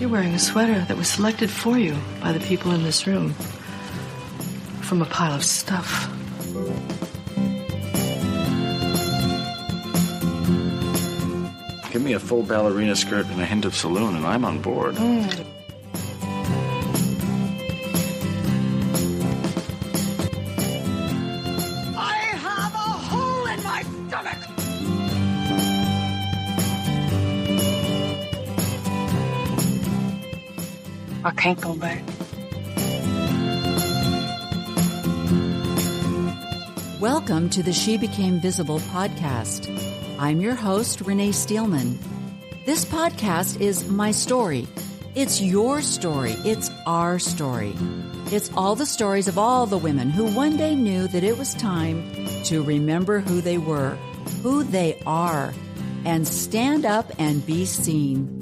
you're wearing a sweater that was selected for you by the people in this room from a pile of stuff. Give me a full ballerina skirt and a hint of saloon, and I'm on board. I have a hole in my stomach! I can't go back. Welcome to the She Became Visible podcast. I'm your host, Renee Steelman. This podcast is my story. It's your story. It's our story. It's all the stories of all the women who one day knew that it was time to remember who they were, who they are, and stand up and be seen.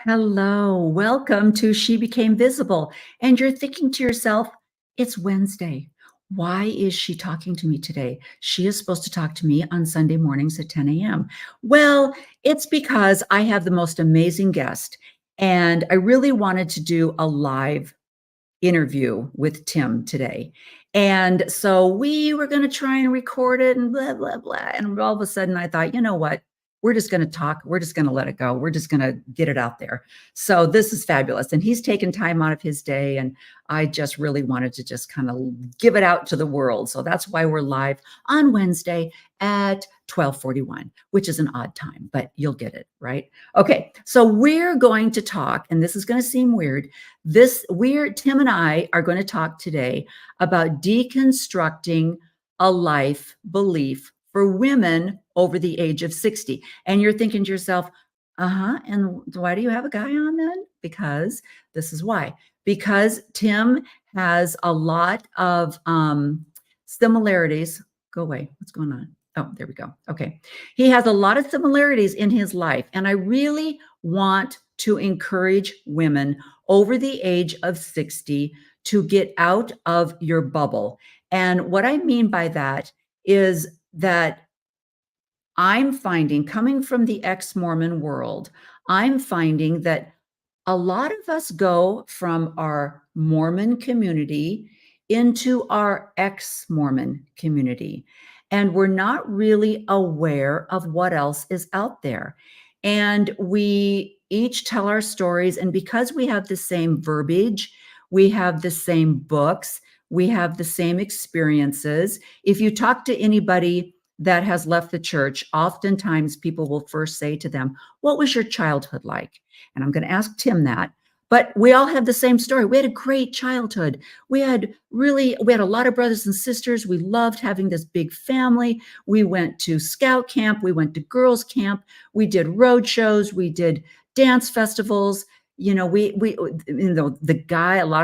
Hello, welcome to She Became Visible. And you're thinking to yourself, it's Wednesday. Why is she talking to me today? She is supposed to talk to me on Sunday mornings at 10 a.m. Well, it's because I have the most amazing guest, and I really wanted to do a live interview with Tim today. And so we were going to try and record it and blah, blah, blah. And all of a sudden I thought, you know what? We're just going to talk. We're just going to let it go. We're just going to get it out there. So this is fabulous. And he's taken time out of his day. And I just really wanted to just kind of give it out to the world. So that's why we're live on Wednesday at 12:41, which is an odd time, but you'll get it, right? Okay. So we're going to talk, and this is going to seem weird. Tim and I are going to talk today about deconstructing a life belief for women over the age of 60. And you're thinking to yourself, and why do you have a guy on then? Because this is why. Because Tim has a lot of similarities. Go away. What's going on? Oh, there we go. Okay. He has a lot of similarities in his life. And I really want to encourage women over the age of 60 to get out of your bubble. And what I mean by that is that I'm finding, coming from the ex-Mormon world, I'm finding that a lot of us go from our Mormon community into our ex-Mormon community, and we're not really aware of what else is out there. And we each tell our stories, and because we have the same verbiage, we have the same books, we have the same experiences. If you talk to anybody that has left the church, oftentimes people will first say to them, what was your childhood like? And I'm going to ask Tim that. But we all have the same story. We had a great childhood. We had a lot of brothers and sisters. We loved having this big family. We went to scout camp. We went to girls camp. We did road shows. We did dance festivals. A lot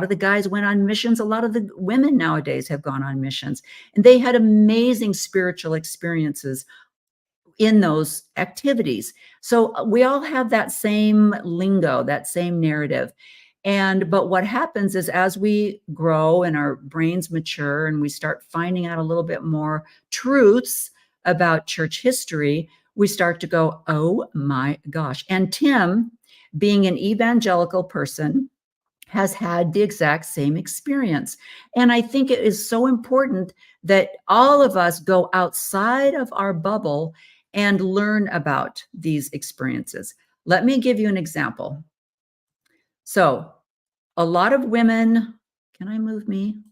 of the guys went on missions. A lot of the women nowadays have gone on missions, and they had amazing spiritual experiences in those activities. So we all have that same lingo, that same narrative. But what happens is, as we grow and our brains mature and we start finding out a little bit more truths about church history, we start to go, oh my gosh. And Tim, being an evangelical person, has had the exact same experience. And I think it is so important that all of us go outside of our bubble and learn about these experiences. Let me give you an example. So a lot of women, can I move me?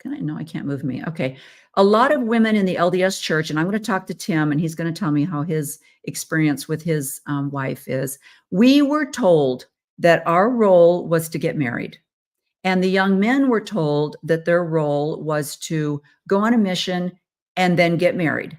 No, I can't move me. Okay. A lot of women in the LDS church, and I'm going to talk to Tim, and he's going to tell me how his experience with his wife is. We were told that our role was to get married. And the young men were told that their role was to go on a mission and then get married.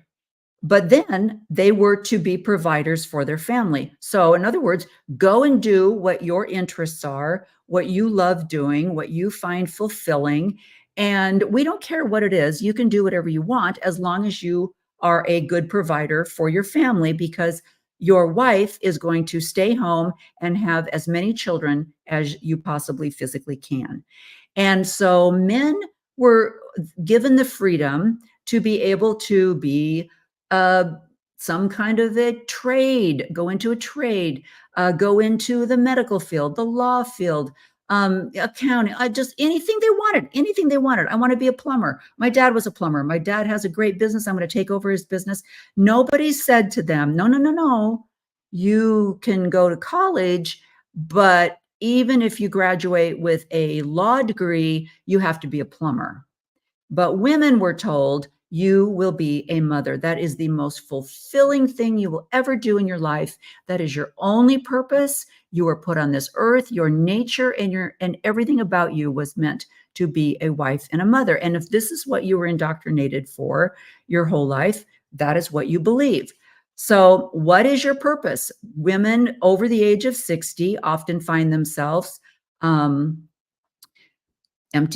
But then they were to be providers for their family. So in other words, go and do what your interests are, what you love doing, what you find fulfilling. And we don't care what it is. You can do whatever you want as long as you are a good provider for your family, because your wife is going to stay home and have as many children as you possibly physically can. And so men were given the freedom to be able to be some kind of a trade, go into a trade, go into the medical field, the law field, accounting, just anything they wanted. I want to be a plumber. My dad was a plumber. My dad has a great business. I'm going to take over his business. Nobody said to them, no. You can go to college, but even if you graduate with a law degree, you have to be a plumber. But women were told, you will be a mother. That is the most fulfilling thing you will ever do in your life. That is your only purpose. You were put on this earth. Your nature and everything about you was meant to be a wife and a mother. And if this is what you were indoctrinated for your whole life, that is what you believe. So what is your purpose? Women over the age of 60 often find themselves empty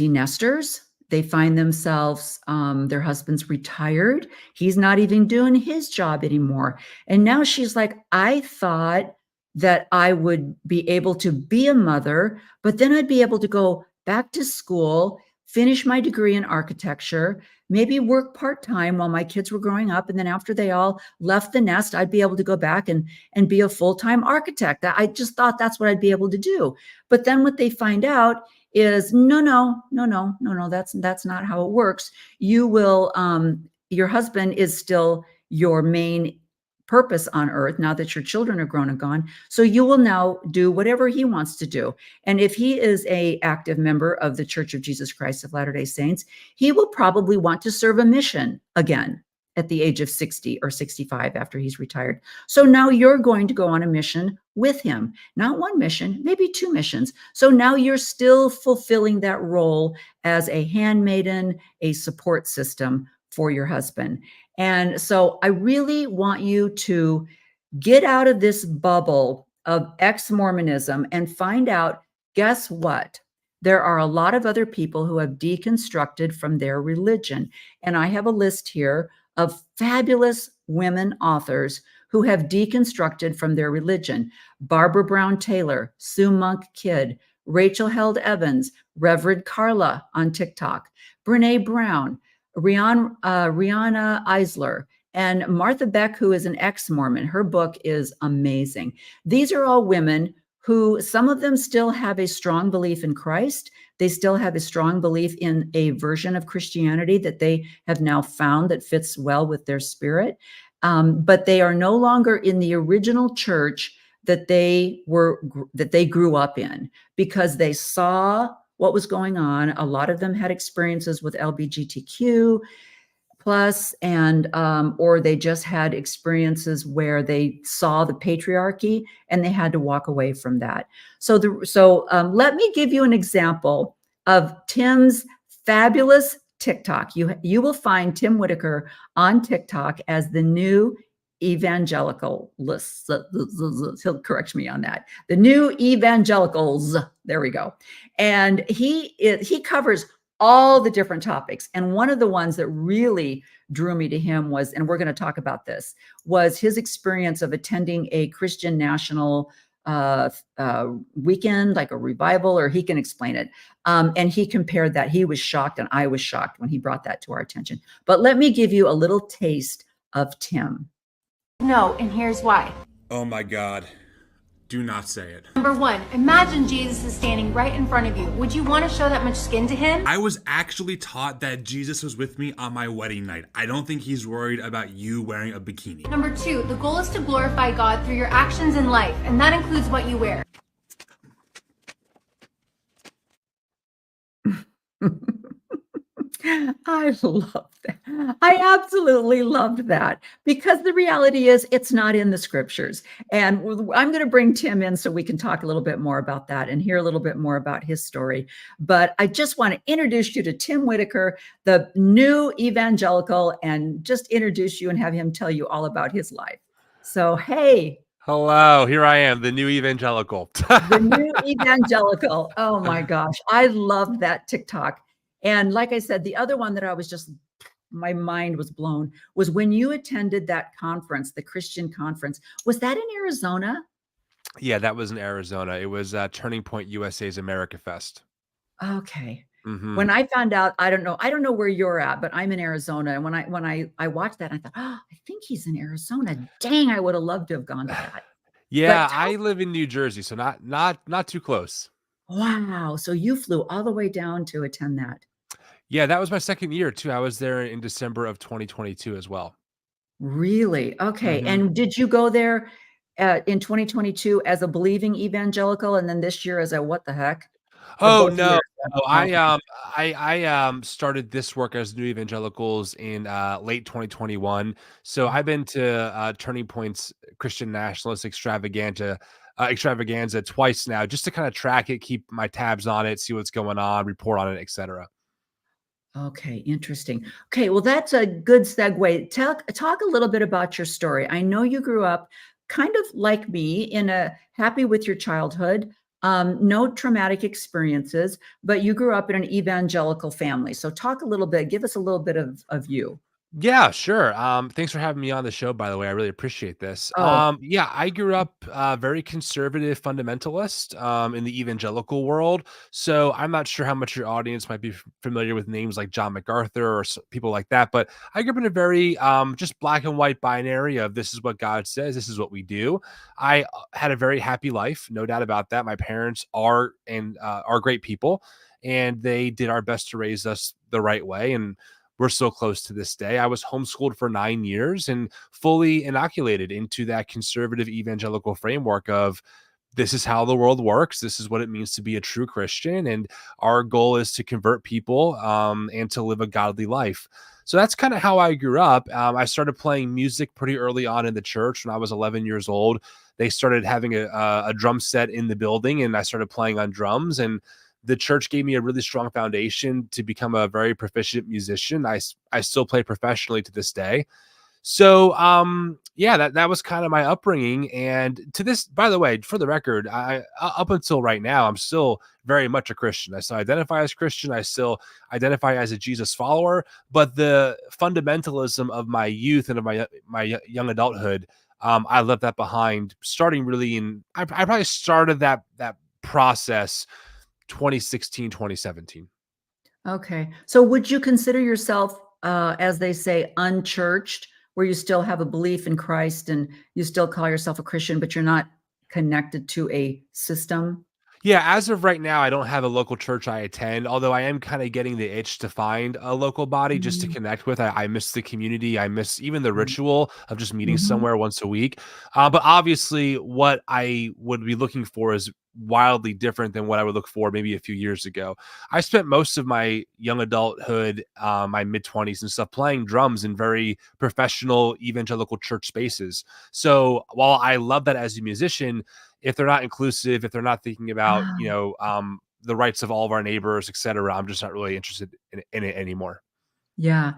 nesters. They find themselves, their husband's retired. He's not even doing his job anymore. And now she's like, I thought that I would be able to be a mother, but then I'd be able to go back to school, finish my degree in architecture, maybe work part-time while my kids were growing up. And then after they all left the nest, I'd be able to go back and be a full-time architect. I just thought that's what I'd be able to do. But then what they find out is no, that's not how it works. You will, your husband is still your main purpose on earth now that your children are grown and gone. So you will now do whatever he wants to do. And if he is a active member of the Church of Jesus Christ of Latter-day Saints, he will probably want to serve a mission again at the age of 60 or 65 after he's retired. So now you're going to go on a mission with him, not one mission, maybe 2 missions. So now you're still fulfilling that role as a handmaiden, a support system for your husband. And so I really want you to get out of this bubble of ex-Mormonism and find out, guess what? There are a lot of other people who have deconstructed from their religion. And I have a list here of fabulous women authors who have deconstructed from their religion. Barbara Brown Taylor, Sue Monk Kidd, Rachel Held Evans, Reverend Carla on TikTok, Brene Brown, Rihanna Eisler, and Martha Beck, who is an ex-Mormon. Her book is amazing. These are all women who, some of them still have a strong belief in Christ. They still have a strong belief in a version of Christianity that they have now found that fits well with their spirit. But they are no longer in the original church that they grew up in, because they saw what was going on. A lot of them had experiences with LGBTQ plus, and or they just had experiences where they saw the patriarchy and they had to walk away from that. So let me give you an example of Tim's fabulous TikTok. You will find Tim Whitaker on TikTok as the new evangelical list. He'll correct me on that. The new evangelicals. There we go. And he covers all the different topics. And one of the ones that really drew me to him was, and we're going to talk about this, was his experience of attending a Christian national weekend, like a revival, or he can explain it. And he compared that. He was shocked, and I was shocked when he brought that to our attention. But let me give you a little taste of Tim. No, and here's why. Oh my God. Do not say it. Number 1, imagine Jesus is standing right in front of you. Would you want to show that much skin to him? I was actually taught that Jesus was with me on my wedding night. I don't think he's worried about you wearing a bikini. Number 2, the goal is to glorify God through your actions in life, and that includes what you wear. I love that. I absolutely loved that, because the reality is it's not in the scriptures. And I'm going to bring Tim in so we can talk a little bit more about that and hear a little bit more about his story. But I just want to introduce you to Tim Whitaker, the new evangelical, and just introduce you and have him tell you all about his life. So, hey. Hello, here I am, the new evangelical. The new evangelical. Oh my gosh. I loved that TikTok. And like I said, the other one that I was just, my mind was blown, was when you attended that conference, the Christian conference. Was that in Arizona? Yeah, that was in Arizona. It was Turning Point USA's America Fest. Okay. Hmm. When I found out, I don't know where you're at, but I'm in Arizona. And when I watched that, I thought, oh, I think he's in Arizona. Dang, I would have loved to have gone to that. Yeah, But I live in New Jersey, so not too close. wow, so you flew all the way down to attend that. Yeah, that was my second year too. I was there in December of 2022 as well. Really? Okay. Mhm. And did you go there in 2022 as a believing evangelical and then this year as a what the heck? Or Oh, both no. years? No, Okay. I started this work as New Evangelicals in, late 2021. So I've been to, Turning Point's Christian Nationalist Extravaganza twice now just to kinda track it, keep my tabs on it, see what's going on, report on it, etcetera. Okay, interesting. Okay, well, that's a good segue. Talk a little bit about your story. I know you grew up kind of like me in a happy with your childhood, no traumatic experiences, but you grew up in an evangelical family. So talk a little bit, give us a little bit of you. Yeah, sure. Thanks for having me on the show, by the way. I really appreciate this. Oh, Yeah, I grew up very conservative fundamentalist in the evangelical world. So I'm not sure how much your audience might be familiar with names like John MacArthur or people like that, but I grew up in a very just black and white binary of this is what God says, this is what we do. I had a very happy life, no doubt about that. My parents are great people, and they did our best to raise us the right way. And we're so close to this day. I was homeschooled for 9 years and fully inoculated into that conservative evangelical framework of this is how the world works. This is what it means to be a true Christian. And our goal is to convert people and to live a godly life. So that's kind of how I grew up. I started playing music pretty early on in the church when I was 11 years old. They started having a drum set in the building, and I started playing on drums. And the church gave me a really strong foundation to become a very proficient musician. I still play professionally to this day. So, yeah, that was kind of my upbringing. And to this, by the way, for the record, up until right now, I'm still very much a Christian. I still identify as Christian. I still identify as a Jesus follower. But the fundamentalism of my youth and of my young adulthood, I left that behind. Starting really I probably started that process 2016, 2017. okay. So would you consider yourself, as they say, unchurched, where you still have a belief in Christ and you still call yourself a Christian, but you're not connected to a system? Yeah, as of right now, I don't have a local church I attend, although I am kind of getting the itch to find a local body just to Mhm. connect with. I miss the community. I miss even the ritual of just meeting Mhm. somewhere once a week. But obviously, what I would be looking for is wildly different than what I would look for maybe a few years ago. I spent most of my young adulthood, my mid 20s and stuff, playing drums in very professional evangelical church spaces. So while I love that as a musician, if they're not inclusive, if they're not thinking about, Ah. the rights of all of our neighbors, et cetera, I'm just not really interested in it anymore. Yeah.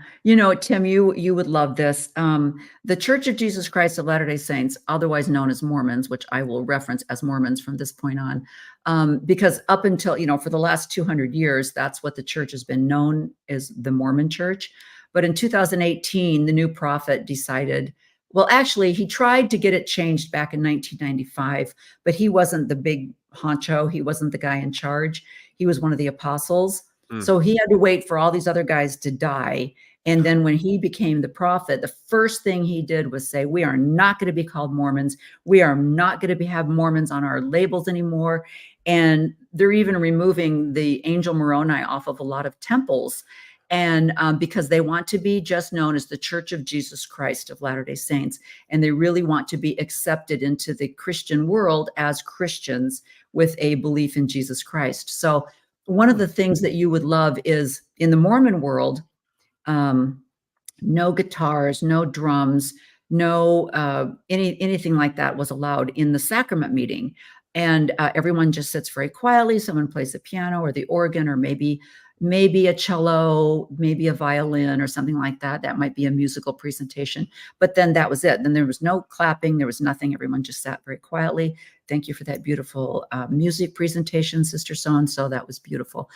Tim, you would love this. The Church of Jesus Christ of Latter-day Saints, otherwise known as Mormons, which I will reference as Mormons from this point on, because up until, for the last 200 years, that's what the church has been known as, the Mormon Church. But in 2018, the new prophet decided, well, actually, he tried to get it changed back in 1995, but he wasn't the big honcho. He wasn't the guy in charge. He was one of the apostles. Mm. So he had to wait for all these other guys to die. And then when he became the prophet, the first thing he did was say, we are not going to be called Mormons. We are not going to have Mormons on our labels anymore. And they're even removing the angel Moroni off of a lot of temples. And because they want to be just known as the Church of Jesus Christ of Latter-day Saints. And they really want to be accepted into the Christian world as Christians with a belief in Jesus Christ. So one of Hmm. the things that you would love is in the Mormon world, um, no guitars, no drums, no anything like that was allowed in the sacrament meeting, and everyone just sits very quietly. Someone plays the piano or the organ, or maybe a cello, maybe a violin or something like that. That might be a musical presentation, but then that was it. Then there was no clapping, there was nothing. Everyone just sat very quietly. Thank you for that beautiful music presentation, Sister So and So. That was beautiful.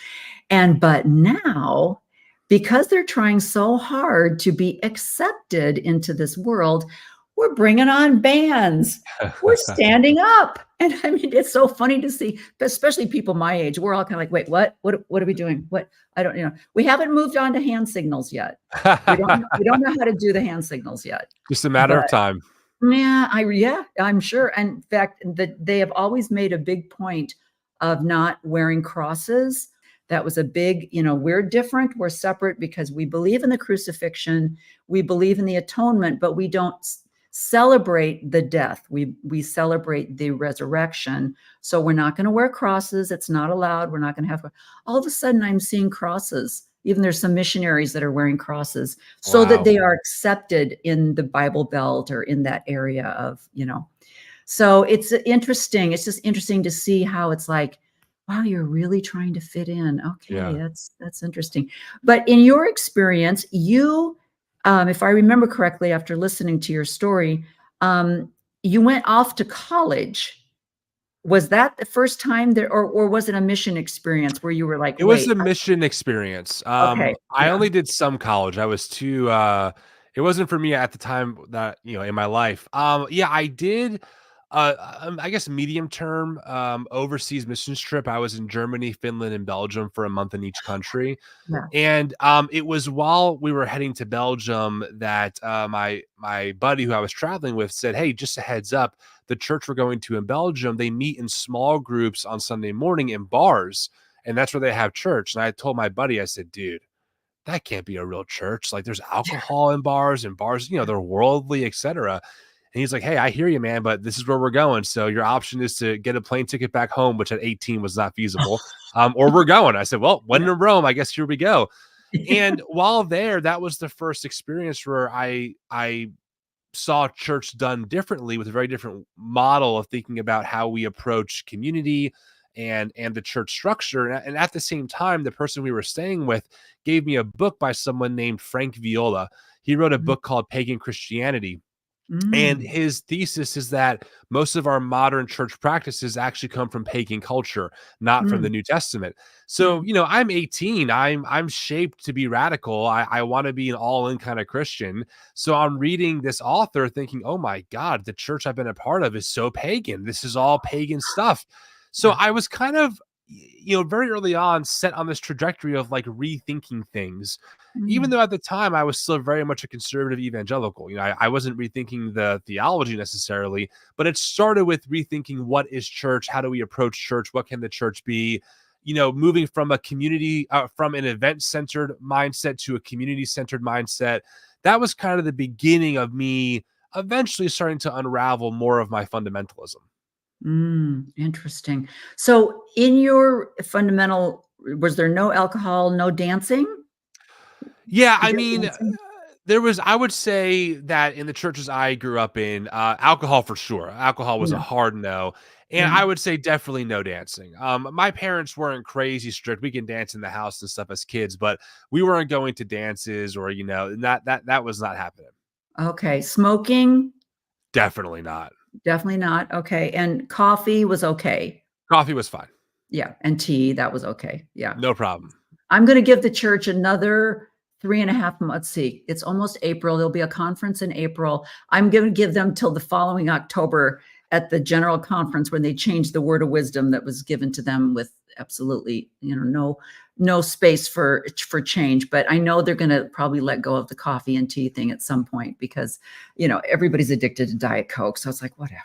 But now, because they're trying so hard to be accepted into this world, we're bringing on bands. We're standing up. And I mean, it's so funny to see, especially people my age. We're all kind of like, wait, what? What are we doing? What? I don't, we haven't moved on to hand signals yet. We don't know how to do the hand signals yet. Just a matter of time. Yeah, I'm sure. And in fact, that they have always made a big point of not wearing crosses. That was a big, we're different, we're separate because we believe in the crucifixion, we believe in the atonement, but we don't celebrate the death. We celebrate the resurrection. So we're not going to wear crosses. It's not allowed. We're not going to have. All of a sudden, I'm seeing crosses. Even there's some missionaries that are wearing crosses so that they are accepted in the Bible Belt or in that area of, So it's interesting. It's just interesting to see how it's like, wow, you're really trying to fit in. Okay, Yeah. that's interesting. But in your experience, you, if I remember correctly, after listening to your story, you went off to college. Was that the first time there, or was it a mission experience where you were like, It was wait, a mission experience. okay, I yeah, only did some college. I was too it wasn't for me at the time that, in my life. Yeah, I did I guess medium term overseas missions trip. I was in Germany, Finland, and Belgium for a month in each country. yeah, And it was while we were heading to Belgium that my buddy who I was traveling with said, "Hey, just a heads up, the church we're going to in Belgium, they meet in small groups on Sunday morning in bars, and that's where they have church." And I told my buddy, I said, "Dude, that can't be a real church. Like, there's alcohol in bars, and bars, they're worldly, etc." And he's like, "Hey, I hear you, man, but this is where we're going. So your option is to get a plane ticket back home, which at 18 was not feasible, or we're going." I said, "Well, when in Rome, I guess here we go." And while there, that was the first experience where I saw church done differently, with a very different model of thinking about how we approach community and the church structure. And at the same time, the person we were staying with gave me a book by someone named Frank Viola. He wrote a book called Pagan Christianity. And Mm, his thesis is that most of our modern church practices actually come from pagan culture, not from the mm, New Testament. So, mm, I'm 18. I'm shaped to be radical. I want to be an all-in kind of Christian. So I'm reading this author thinking, oh my God, the church I've been a part of is so pagan. This is all pagan stuff. So yeah, I was kind of, very early on set on this trajectory of like rethinking things, even mm, though at the time I was still very much a conservative evangelical. I wasn't rethinking the theology necessarily, but it started with rethinking what is church, how do we approach church, what can the church be, moving from a community, from an event-centered mindset to a community-centered mindset. That was kind of the beginning of me eventually starting to unravel more of my fundamentalism. interesting. So in your fundamental, was there no alcohol, no dancing? Yeah, Is I there mean, dancing? there was, I would say that in the churches I grew up in, alcohol for sure. Alcohol was a Yeah, hard no. And yeah. I would say definitely no dancing. My parents weren't crazy strict. We can dance in the house and stuff as kids, but we weren't going to dances or, that was not happening. Okay, smoking? Definitely not. Definitely not. Okay, and coffee was okay. Coffee was fine. Yeah, and tea, that was okay. Yeah. No problem. I'm gonna give the church another 3.5 months. See, it's almost April. There'll be a conference in April. I'm gonna give them till the following October at the general conference when they change the word of wisdom that was given to them with absolutely, no space for change. But I know they're gonna probably let go of the coffee and tea thing at some point because, everybody's addicted to Diet Coke. So it's like, whatever,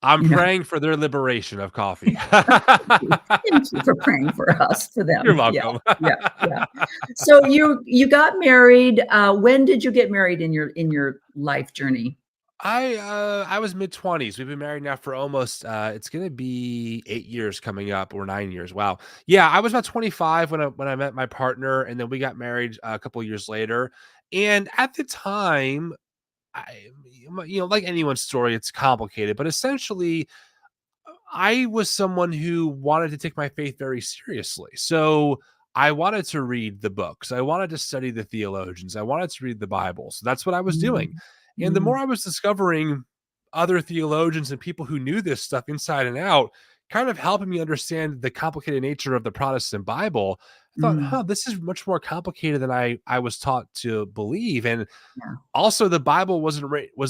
I'm you know. praying for their liberation of coffee. Thank you for praying for us, for You're them. Yeah, welcome. yeah, yeah. So you got married. When did you get married in your life journey? I was mid-20s. We've been married now for almost it's gonna be 8 years coming up, or 9 years. Wow. Yeah, I was about 25 when I met my partner, and then we got married a couple years later. And at the time, I like anyone's story, it's complicated, but essentially I was someone who wanted to take my faith very seriously. So I wanted to read the books. I wanted to study the theologians. I wanted to read the Bible. So that's what I was doing. Mm, And the more mm, I was discovering other theologians and people who knew this stuff inside and out, kind of helping me understand the complicated nature of the Protestant Bible, I thought, Mm. this is much more complicated than I was taught to believe. And Yeah. also, the Bible was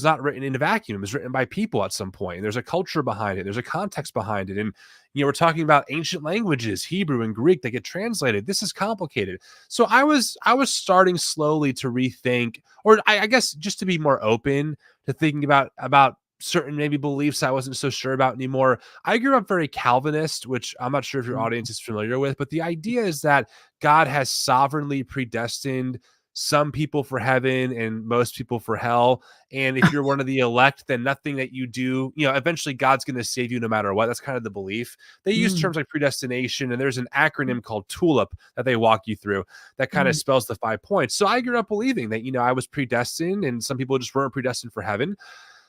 not written in a vacuum. It was written by people at some point. There's a culture behind it. There's a context behind it. And, we're talking about ancient languages, Hebrew and Greek, that get translated. This is complicated. So I was starting slowly to rethink, or I guess just to be more open to thinking about certain maybe beliefs I wasn't so sure about anymore. I grew up very Calvinist, which I'm not sure if your audience is familiar with, but the idea is that God has sovereignly predestined some people for heaven and most people for hell. And if you're one of the elect, then nothing that you do, eventually God's going to save you no matter what. That's kind of the belief. They use Mm. terms like predestination, and there's an acronym called TULIP that they walk you through that kind of Mm. spells the 5 points. So I grew up believing that, I was predestined and some people just weren't predestined for heaven.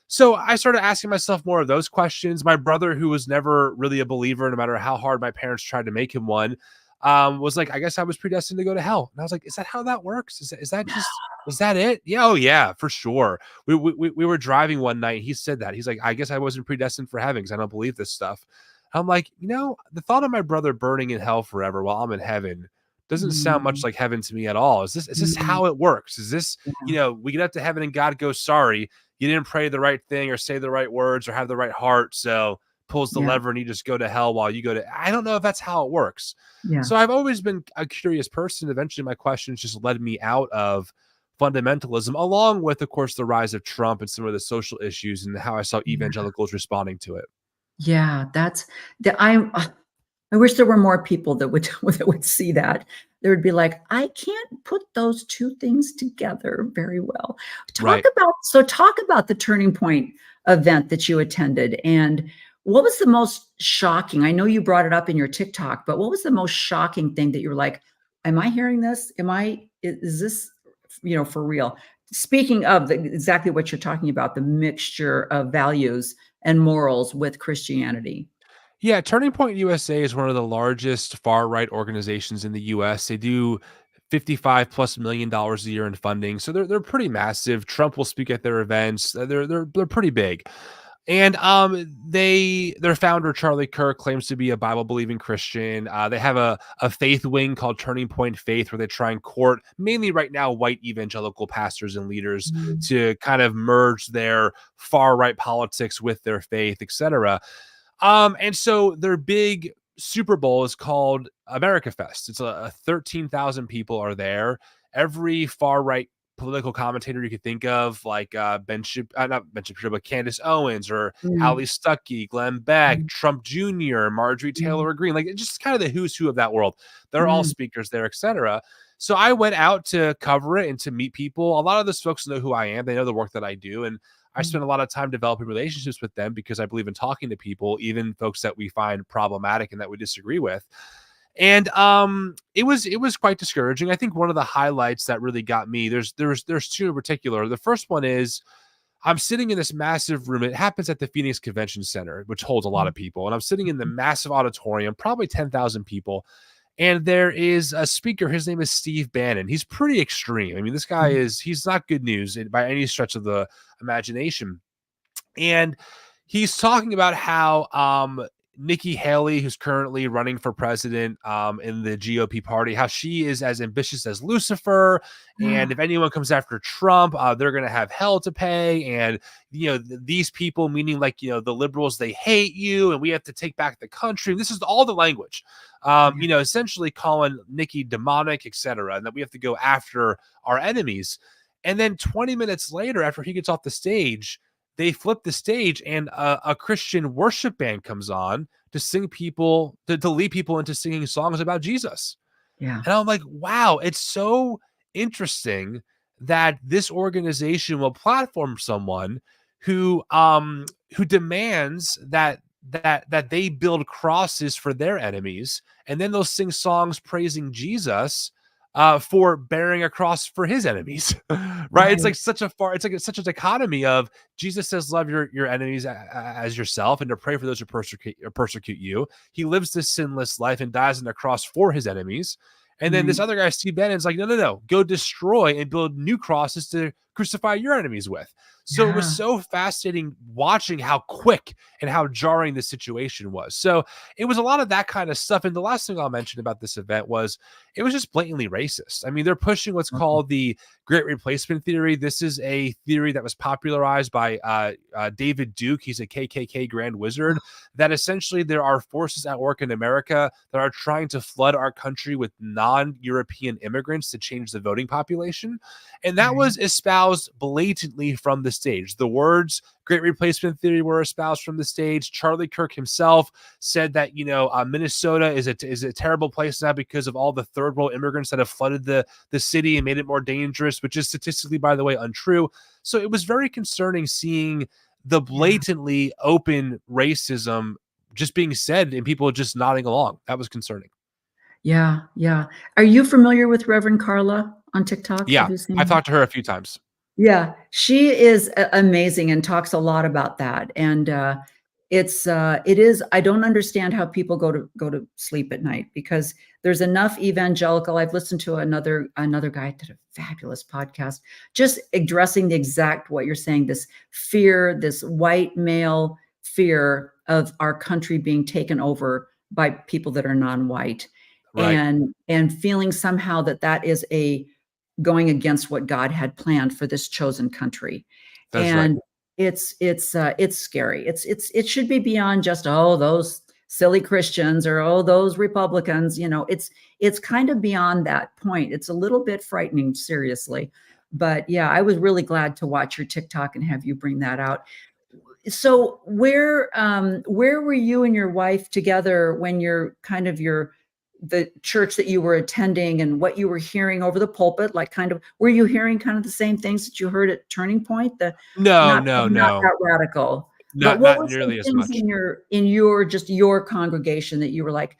So I started asking myself more of those questions. My brother, who was never really a believer, no matter how hard my parents tried to make him one, was like, I guess I was predestined to go to hell. And I was like, is that how that works? Is that it? Yeah. Oh yeah, for sure. We were driving one night. And he said that. He's like, I guess I wasn't predestined for heaven because I don't believe this stuff. I'm like, the thought of my brother burning in hell forever while I'm in heaven doesn't sound much Mm. like heaven to me at all. Is this Mm. how it works? Is this, Yeah. we get up to heaven and God goes, sorry, you didn't pray the right thing or say the right words or have the right heart. So pulls the Yeah. lever and you just go to hell while you go to, I don't know if that's how it works. Yeah. So I've always been a curious person. Eventually my questions just led me out of fundamentalism, along with, of course, the rise of Trump and some of the social issues and how I saw Yeah. evangelicals responding to it. Yeah, that's the I wish there were more people that would that would see that. They would be like, "I can't put those 2 things together very well." Right. Talk about the turning point event that you attended, and what was the most shocking? I know you brought it up in your TikTok, but what was the most shocking thing that you were like, "Am I hearing this? Is this, for real?" Speaking of exactly what you're talking about, the mixture of values and morals with Christianity. Yeah, Turning Point USA is one of the largest far right organizations in the US. They do 55 plus $1 million a year in funding. So they're pretty massive. Trump will speak at their events. They're pretty big. And their founder Charlie Kirk claims to be a Bible believing Christian. They have a faith wing called Turning Point Faith, where they try and court mainly right now white evangelical pastors and leaders Mm. to kind of merge their far right politics with their faith, etc. And so their big Super Bowl is called America Fest. It's a 13,000 people are there. Every far right political commentator you could think of, like not Ben Shapiro, but Candace Owens or Mm. Ali Stuckey, Glenn Beck, Mm. Trump Jr., Marjorie Mm. Taylor Greene, like it's just kind of the who's who of that world. They're all Mm. speakers there, etc. So I went out to cover it and to meet people. A lot of those folks know who I am. They know the work that I do. And I Mm. spend a lot of time developing relationships with them because I believe in talking to people, even folks that we find problematic and that we disagree with. And it was quite discouraging. I think one of the highlights that really got me, there's 2 in particular. The first one is I'm sitting in this massive room. It happens at the Phoenix Convention Center, which holds a lot of people. And I'm sitting in the massive auditorium, probably 10,000 people. And there is a speaker. His name is Steve Bannon. He's pretty extreme. I mean, this guy he's not good news by any stretch of the imagination. And he's talking about how Nikki Haley, who's currently running for president in the GOP party, how she is as ambitious as Lucifer. And if anyone comes after Trump, they're going to have hell to pay. And, these people, meaning like, the liberals, they hate you and we have to take back the country. This is all the language, essentially calling Nikki demonic, etc. And that we have to go after our enemies. And then 20 minutes later, after he gets off the stage, they flip the stage and a Christian worship band comes on to sing people, to lead people into singing songs about Jesus. Yeah. And I'm like, wow, it's so interesting that this organization will platform someone who demands that they build crosses for their enemies, and then they'll sing songs praising Jesus for bearing a cross for his enemies, right? It's like such a dichotomy of Jesus says, love your enemies as yourself and to pray for those who persecute you. He lives this sinless life and dies on the cross for his enemies. And then this other guy, Steve Bannon's like, no, go destroy and build new crosses to crucify your enemies with. So it was Yeah. so fascinating watching how quick and how jarring the situation was. So it was a lot of that kind of stuff. And the last thing I'll mention about this event was it was just blatantly racist. I mean, they're pushing what's called the Great Replacement theory. This is a theory that was popularized by David Duke. He's a KKK Grand Wizard. That essentially there are forces at work in America that are trying to flood our country with non-European immigrants to change the voting population. And that was espoused blatantly from the stage. The words Great Replacement theory were espoused from the stage. Charlie Kirk himself said that, Minnesota is a terrible place now because of all the third world immigrants that have flooded the city and made it more dangerous, which is statistically, by the way, untrue. So it was very concerning seeing the blatantly open racism just being said and people just nodding along. That was concerning. Yeah. Yeah. Are you familiar with Reverend Carla on TikTok? Yeah, Have you seen I've her? talked to her a few times. Yeah, she is amazing and talks a lot about that. And it is. I don't understand how people go to sleep at night because there's enough evangelical. I've listened to another guy did a fabulous podcast just addressing the exact what you're saying. This fear, this white male fear of our country being taken over by people that are non-white, Right. and feeling somehow that is a going against what God had planned for this chosen country. That's And right. it's scary. It should be beyond just, oh, those silly Christians or, oh, those Republicans, it's kind of beyond that point. It's a little bit frightening, seriously. But yeah, I was really glad to watch your TikTok and have you bring that out. So where were you and your wife together when the church that you were attending and what you were hearing over the pulpit, like were you hearing kind of the same things that you heard at Turning Point? No, Not no, no. that radical, but what Not were some nearly as things much. in your congregation that you were like,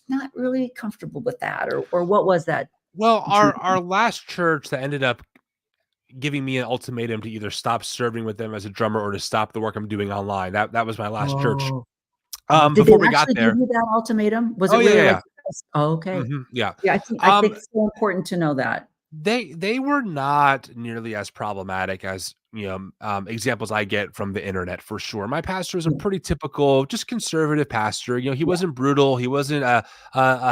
not really comfortable with that, or what was that? Well, journey? our last church that ended up giving me an ultimatum to either stop serving with them as a drummer or to stop the work I'm doing online. That was my last church. Oh, oh, did they Before we got actually give there. you that ultimatum? Was Oh it yeah, really yeah, like, yeah. oh, okay. Yeah. Yeah, I think it's so important to know that. They were not nearly as problematic as examples I get from the internet for sure. My pastor was a Yeah. pretty typical, just conservative pastor. He wasn't brutal. He wasn't a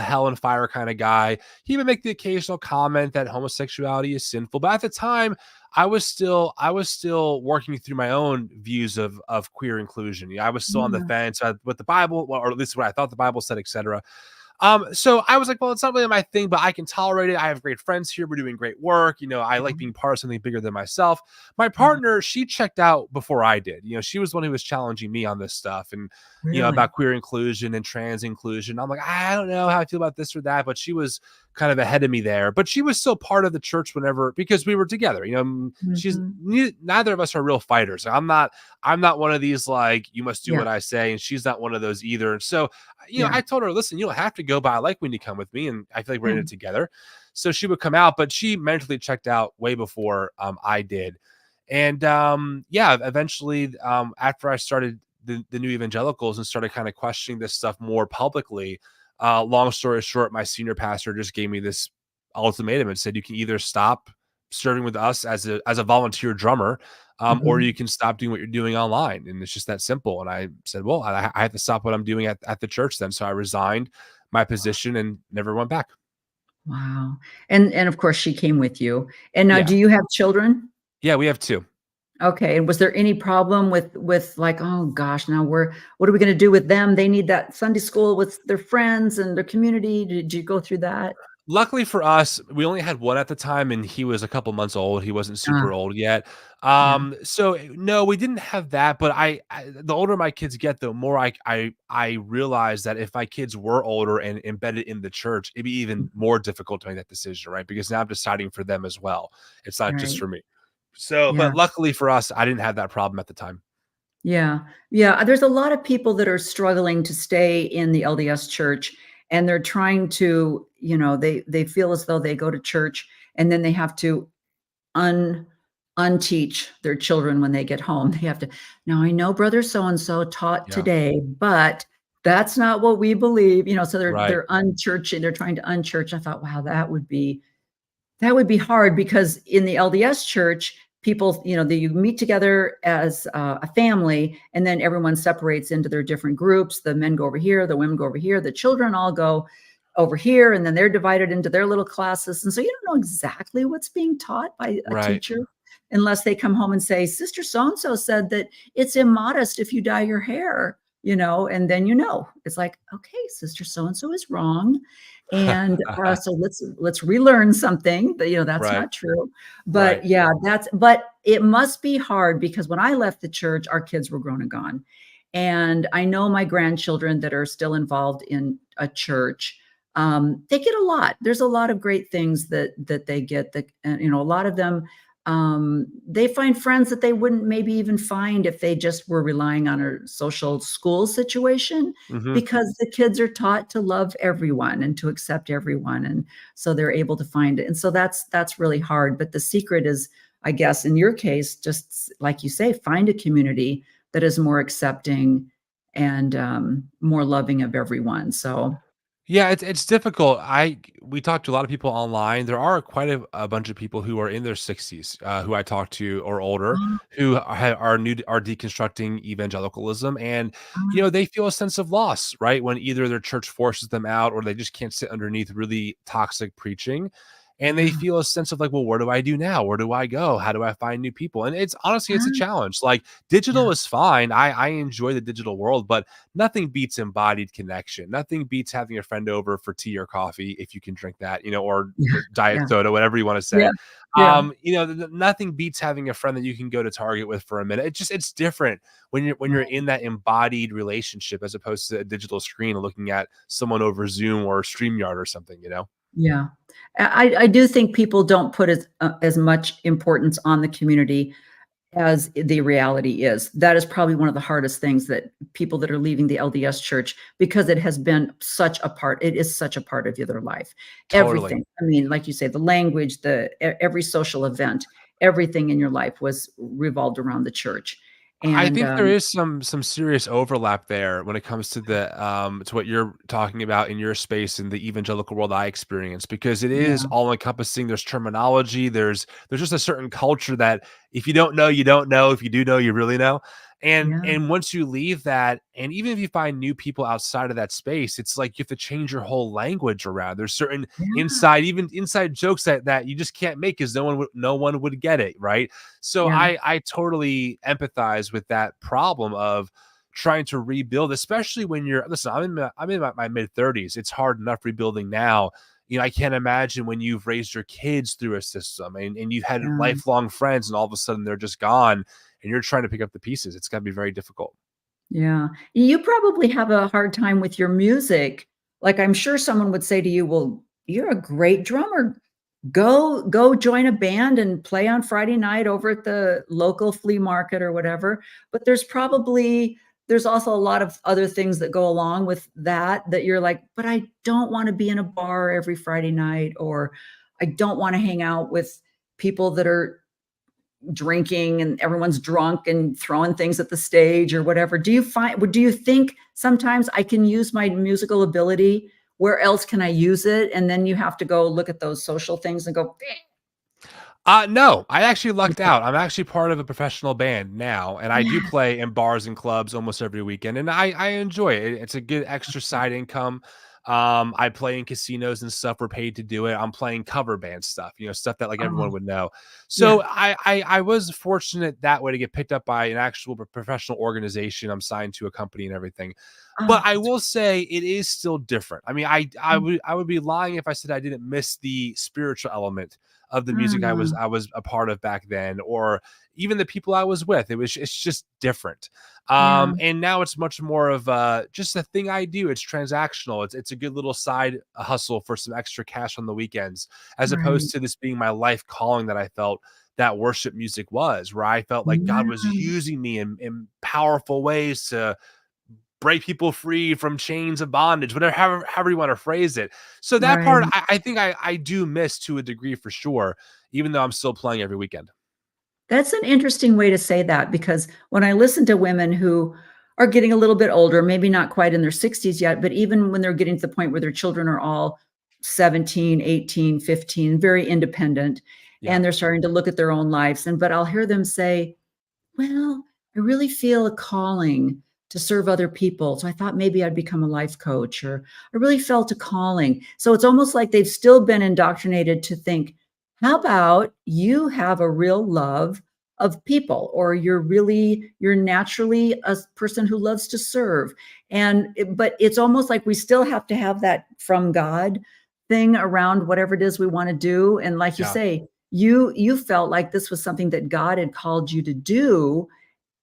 hell and fire kind of guy. He would make the occasional comment that homosexuality is sinful, but at the time, I was still working through my own views of queer inclusion. I was still on the Yeah. fence with the Bible, or at least what I thought the Bible said, etc. So I was like, well, it's not really my thing, but I can tolerate it. I have great friends here. We're doing great work. I like being part of something bigger than myself. My partner, she checked out before I did. She was the one who was challenging me on this stuff and, Really? about queer inclusion and trans inclusion. I'm like, I don't know how I feel about this or that, but she was kind of ahead of me there. But she was still part of the church because we were together. She's neither of us are real fighters. I'm not one of these like, you must do what I say, and she's not one of those either. And so, I told her, listen, you don't have to go, but I like when you come with me, and I feel like we're in it together. So she would come out, but she mentally checked out way before I did. And eventually, after I started the new evangelicals and started kind of questioning this stuff more publicly, long story short, my senior pastor just gave me this ultimatum and said, you can either stop serving with us as a volunteer drummer, or you can stop doing what you're doing online. And it's just that simple. And I said, well, I have to stop what I'm doing at the church then. So I resigned my position and never went back. Wow. And of course she came with you. And now, Yeah. do you have children? Yeah, we have 2. Okay. And was there any problem with like, oh gosh, now what are we going to do with them? They need that Sunday school with their friends and their community. Did you go through that? Luckily for us, we only had one at the time, and he was a couple months old. He wasn't super old yet. Yeah. So no, we didn't have that. But I the older my kids get, the more I realize that if my kids were older and embedded in the church, it'd be even more difficult to make that decision, right? Because now I'm deciding for them as well. It's not just Right. for me. So, Yeah. but luckily for us, I didn't have that problem at the time. Yeah. Yeah. There's a lot of people that are struggling to stay in the LDS church, and they're trying to, they feel as though they go to church and then they have to unteach their children when they get home. They have to, now I know brother so-and-so taught Yeah. today, but that's not what we believe, so Right. they're unchurching, they're trying to unchurch. I thought, wow, that would be That would be hard because in the LDS church, people, you meet together as a family, and then everyone separates into their different groups. The men go over here, the women go over here, the children all go over here, and then they're divided into their little classes. And so you don't know exactly what's being taught by a Right. teacher unless they come home and say, Sister so-and-so said that it's immodest if you dye your hair, and then it's like, okay, Sister so-and-so is wrong. And so let's relearn something that, that's Right. not true. But Right. yeah, but it must be hard because when I left the church, our kids were grown and gone. And I know my grandchildren that are still involved in a church, they get a lot. There's a lot of great things that they get that, a lot of them, they find friends that they wouldn't maybe even find if they just were relying on a social school situation, Mhm. because the kids are taught to love everyone and to accept everyone. And so they're able to find it. And so that's really hard. But the secret is, I guess, in your case, just like you say, find a community that is more accepting and more loving of everyone. So Yeah, it's difficult. We talked to a lot of people online. There are quite a bunch of people who are in their 60s, who I talk to or older, uh, who are deconstructing evangelicalism, and uh, they feel a sense of loss, right? When either their church forces them out, or they just can't sit underneath really toxic preaching, and they yeah, feel a sense of like, well, where do I do now? Where do I go? How do I find new people? And it's honestly, it's a uh, challenge. Like yeah, digital is fine. I enjoy the digital world, but nothing beats embodied connection. Nothing beats having a friend over for tea or coffee if you can drink that, or yeah, diet yeah, soda, whatever you want to yeah, say. yeah, Nothing beats having a friend that you can go to Target with for a minute. It's different when you're right, in that embodied relationship as opposed to a digital screen looking at someone over Zoom or StreamYard or something. yeah. I do think people don't put as much importance on the community as the reality is. That is probably one of the hardest things that people that are leaving the LDS church, because it has been such a part, it is such a part of their life. Totally. Everything. I mean, like you say, the language, every social event, everything in your life was revolved around the church. I And think there is some serious overlap there when it comes to the to what you're talking about in your space in the evangelical world I experience, because it is yeah, all encompassing. There's terminology, there's just a certain culture that if you don't know, you don't know. If you do know, you really know. And yeah, and once you leave that, and even if you find new people outside of that space, it's like you have to change your whole language around. There's certain yeah, even inside jokes that you just can't make because no one would get it, right? So yeah, I totally empathize with that problem of trying to rebuild, especially when you're listen, I'm in my mid-30s. It's hard enough rebuilding now. I can't imagine when you've raised your kids through a system and you've had yeah. lifelong friends and all of a sudden they're just gone and you're trying to pick up the pieces. It's gotta be very difficult. Yeah. You probably have a hard time with your music. Like, I'm sure someone would say to you, "Well, you're a great drummer. Go join a band and play on Friday night over at the local flea market or whatever." But there's also a lot of other things that go along with that you're like, "But I don't wanna be in a bar every Friday night," or, "I don't wanna hang out with people that are drinking and everyone's drunk and throwing things at the stage or whatever." Do you think sometimes I can use my musical ability? Where else can I use it? And then you have to go look at those social things and go, No, I actually lucked okay. out. I'm actually part of a professional band now, and I do Yeah. play in bars and clubs almost every weekend, and I enjoy it. It's a good extra side income. I play in casinos and stuff. We're paid to do it. I'm playing cover band stuff, stuff that like Oh, everyone would know. yeah. So I was fortunate that way to get picked up by an actual professional organization. I'm signed to a company and everything. But Oh, I that's will say it is still different. I mean, I mm, would I would be lying if I said I didn't miss the spiritual element of the music I was mm, I was a part of back then, or even the people I was with. It's just different. yeah, And now it's much more of just a thing I do. It's transactional. It's a good little side hustle for some extra cash on the weekends, as right. opposed to this being my life calling that I felt that worship music was, where I felt like God was Yeah, using me in powerful ways to break people free from chains of bondage, whatever, however you want to phrase it. So that part, right. I think I do miss to a degree for sure, even though I'm still playing every weekend. That's an interesting way to say that, because when I listen to women who are getting a little bit older, maybe not quite in their 60s yet, but even when they're getting to the point where their children are all 17, 18, 15, very independent, Yeah. and they're starting to look at their own lives. But I'll hear them say, well, I really feel a calling to serve other people. So I thought maybe I'd become a life coach, or I really felt a calling. So it's almost like they've still been indoctrinated to think, how about you have a real love of people, or you're naturally a person who loves to serve. But it's almost like we still have to have that from God thing around whatever it is we want to do. And like you Yeah. say, you felt like this was something that God had called you to do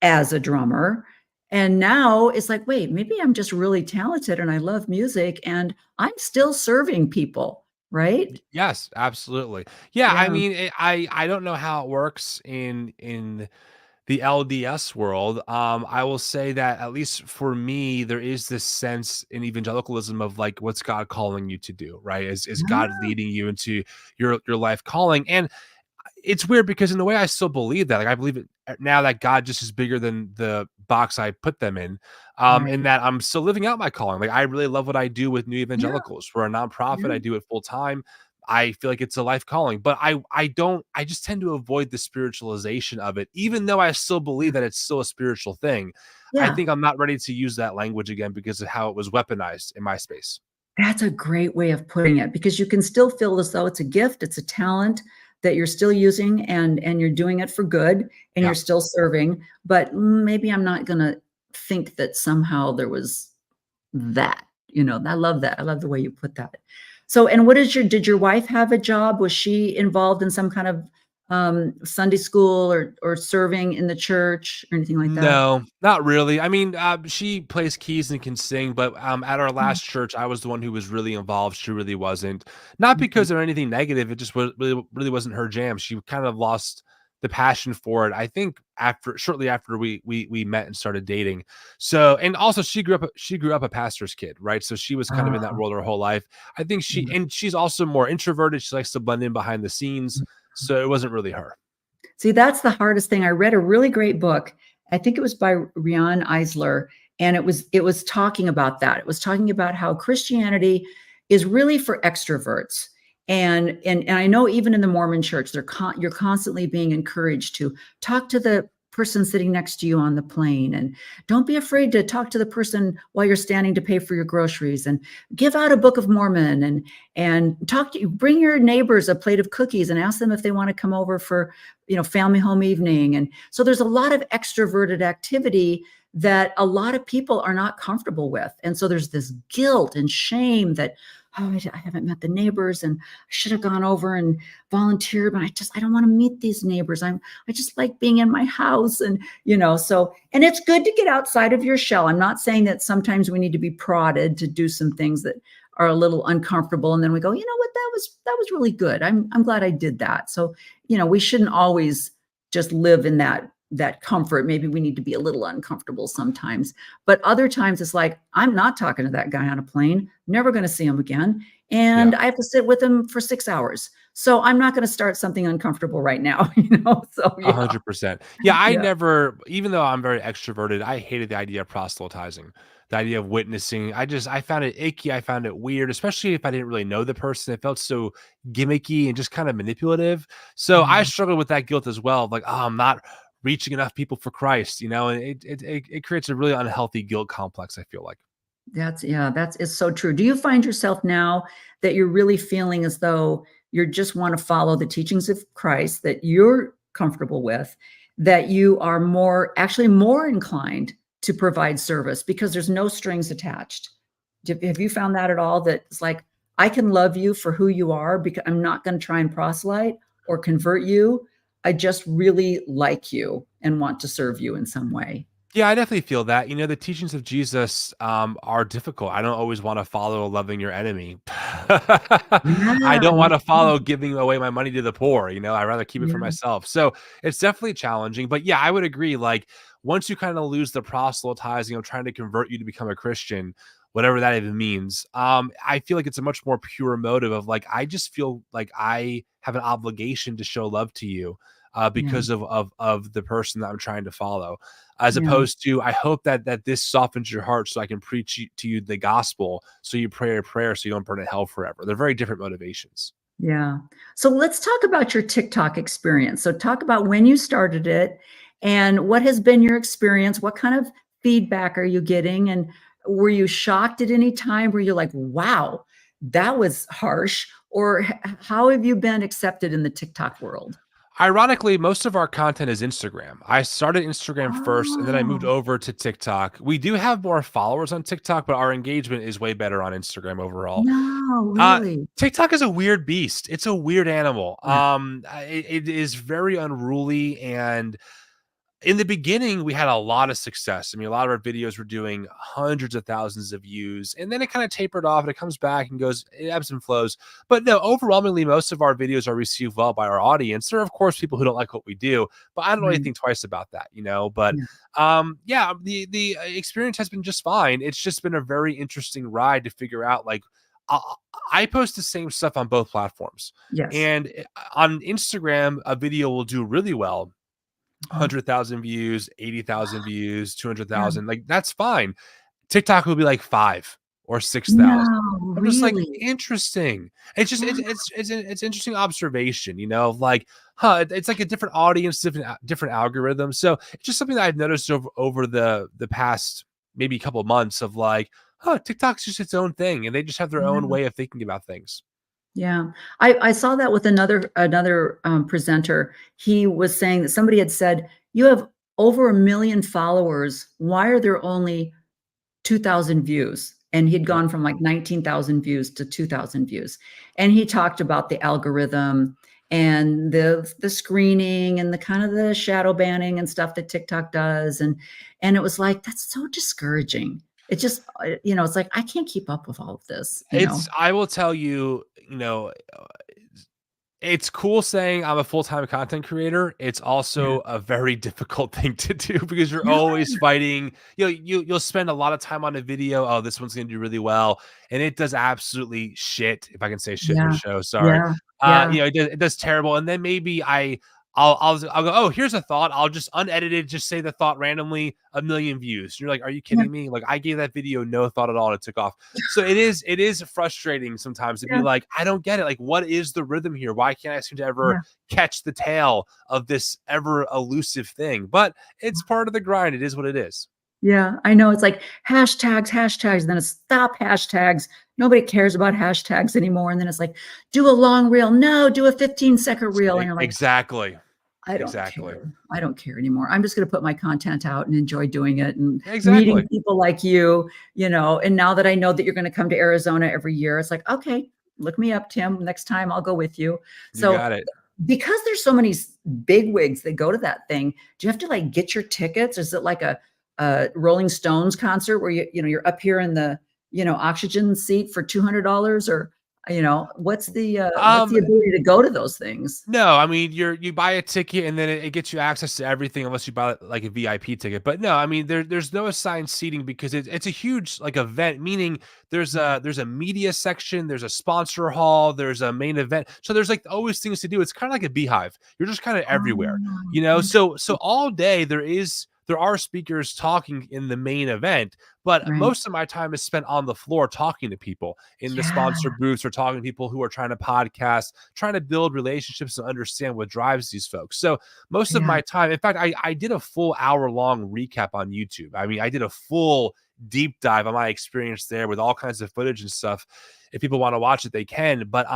as a drummer. And now it's like, wait, maybe I'm just really talented and I love music and I'm still serving people, right? Yes, absolutely. Yeah, I Yeah. mean, I don't know how it works in the LDS world. I will say that at least for me, there is this sense in evangelicalism of like, what's God calling you to do, right? Is God Ah, leading you into your life calling? And it's weird because in a way I still believe that. Like I believe it now that God just is bigger than the box I put them in. And right. that I'm still living out my calling. Like I really love what I do with New Yeah, Evangelicals. We're a nonprofit. yeah, I do it full time. I feel like it's a life calling, but I just tend to avoid the spiritualization of it, even though I still yeah. believe that it's still a spiritual thing. I Yeah. think I'm not ready to use that language again because of how it was weaponized in my space. That's a great way of putting it, because you can still feel as though it's a gift, it's a talent that you're still using, and you're doing it for good and Yeah. you're still serving. But maybe I'm not going to think that somehow there was that, I love that. I love the way you put that. So, and did your wife have a job? Was she involved in some kind of Sunday school, or serving in the church or anything like that? No, not really. I mean, she plays keys and can sing, but at our Mm, last church, I was the one who was really involved. She really wasn't. Not okay. because of anything negative. It just was really wasn't her jam. She kind of lost the passion for it. I think shortly after we met and started dating. So, and also she grew up a pastor's kid, right? So she was kind of in that Ah, world her whole life. I think yeah. she's also more introverted. She likes to blend in behind the scenes. So it wasn't really her. See, that's the hardest thing. I read a really great book. I think it was by Rian Eisler, and it was talking about that. It was talking about how Christianity is really for extroverts. And I know even in the Mormon church, you're constantly being encouraged to talk to the person sitting next to you on the plane, and don't be afraid to talk to the person while you're standing to pay for your groceries, and give out a Book of Mormon, and bring your neighbors a plate of cookies and ask them if they want to come over for family home evening. And so there's a lot of extroverted activity that a lot of people are not comfortable with. And so there's this guilt and shame that, oh, I haven't met the neighbors, and I should have gone over and volunteered, but I don't want to meet these neighbors. I just like being in my house. And, and it's good to get outside of your shell. I'm not saying that sometimes we need to be prodded to do some things that are a little uncomfortable. And then we go, you know what, that was really good. I'm glad I did that. So, we shouldn't always just live in that comfort. Maybe we need to be a little uncomfortable sometimes. But other times it's like, I'm not talking to that guy on a plane, never going to see him again. Yeah. And I have to sit with him for 6 hours. So I'm not going to start something uncomfortable right now, So yeah, 100%. Yeah, I yeah, never, even though I'm very extroverted, I hated the idea of proselytizing, the idea of witnessing. I found it icky. I found it weird, especially if I didn't really know the person. It felt so gimmicky and just kind of manipulative. So I yeah. struggled with that guilt as well. Like, oh, I'm not reaching enough people for Christ, and it creates a really unhealthy guilt complex, I feel like. It's so true. Do you find yourself now that you're really feeling as though you just want to follow the teachings of Christ that you're comfortable with, that you are actually more inclined to provide service because there's no strings attached? Have you found that at all? That it's like, I can love you for who you are because I'm not going to try and proselyte or convert you. I just really like you and want to serve you in some way. Yeah, I definitely feel that. The teachings of Jesus are difficult. I don't always want to follow loving your enemy. I Yeah, don't me want to too. follow giving away my money to the poor. I'd rather keep it for Yeah. myself. So it's definitely challenging. But yeah, I would agree. Like once you kind of lose the proselytizing of trying to convert you to become a Christian, whatever that even means, I feel like it's a much more pure motive of like, I just feel like I have an obligation to show love to you. because of the person that I'm trying to follow, as Yeah. opposed to, I hope that this softens your heart so I can preach to you the gospel, so you pray a prayer so you don't burn in hell forever. They're very different motivations. Yeah. So let's talk about your TikTok experience. So talk about when you started it and what has been your experience. What kind of feedback are you getting? And were you shocked at any time? Were you like, wow, that was harsh? Or how have you been accepted in the TikTok world? Ironically, most of our content is Instagram. I started Instagram first, and then I moved Oh, over to TikTok. We do have more followers on TikTok, but our engagement is way better on Instagram overall. no, really? TikTok is a weird beast. It's a weird animal. Yeah. It is very unruly, and in the beginning, we had a lot of success. I mean, a lot of our videos were doing hundreds of thousands of views, and then it kind of tapered off and it comes back and goes, it ebbs and flows. But no, overwhelmingly, most of our videos are received well by our audience. There are, of course, people who don't like what we do, but I don't really Right. think twice about that, you know. But Yeah. yeah, the experience has been just fine. It's just been a very interesting ride to figure out, like, I, I post the same stuff on both platforms. Yes. And on Instagram, a video will do really well, Mhm. 100,000 views, 80,000 views, Yeah. 200,000, like, that's fine. TikTok will be like 5 or 6,000. No, I'm just like, really? interesting. It's just, Yeah. it's interesting observation, you know, like, it's like a different audience, different algorithm. So it's just something that I've noticed over the past maybe couple of months of like, TikTok's just its own thing, and they just have their own Yeah. way of thinking about things. Yeah. I saw that with another presenter. He was saying that somebody had said, "You have over 1 million followers. Why are there only 2,000 views?" And he'd Yep. gone from like 19,000 views to 2,000 views. And he talked about the algorithm and the screening and the kind of the shadow banning and stuff that TikTok does. And it was like, that's so discouraging. It just, it's like, I can't keep up with all of this. I will tell you, you know, it's cool saying I'm a full-time content creator. It's Yeah. also a very difficult thing to do because you're Yeah. always fighting. You'll spend a lot of time on a video. Oh, this one's gonna do really well, and it does absolutely shit. If I can say shit in your Yeah. show, sorry. Yeah. Yeah. It does terrible. And then maybe I'll go, oh, here's a thought. I'll just unedited, just say the thought randomly, 1 million views. And you're like, are you Yeah. kidding me? Like, I gave that video no thought at all, and it took off. So it is frustrating sometimes to be Yeah. like, I don't get it. Like, what is the rhythm here? Why can't I seem to ever Yeah. catch the tail of this ever elusive thing? But it's part of the grind. It is what it is. Yeah, I know. It's like hashtags, and then it's stop hashtags. Nobody cares about hashtags anymore. And then it's like, do a long reel. No, do a 15-second reel. And you're like, Exactly. I don't Exactly. care. I don't care anymore. I'm just going to put my content out and enjoy doing it and meeting Exactly. people like you. And now that I know that you're going to come to Arizona every year, it's like, okay, look me up, Tim. Next time I'll go with you. You So got it. because there's so many big wigs that go to that thing, do you have to like get your tickets? Is it like a Rolling Stones concert where you're up here in the oxygen seat for $200, or what's the ability to go to those things? No, I mean, you buy a ticket and then it gets you access to everything unless you buy like a VIP ticket. But no, I mean, there's no assigned seating because it's a huge like event, meaning there's a media section, there's a sponsor hall, there's a main event. So there's like always things to do. It's kind of like a beehive. You're just kind of everywhere, you know? Oh, So all day there are speakers talking in the main event, but right. most of my time is spent on the floor talking to people in the Yeah. sponsor booths or talking to people who are trying to podcast, trying to build relationships and understand what drives these folks. So most of Yeah. my time, in fact, I did a full hour-long recap on YouTube. I mean, I did a full deep dive on my experience there with all kinds of footage and stuff. If people want to watch it, they can. But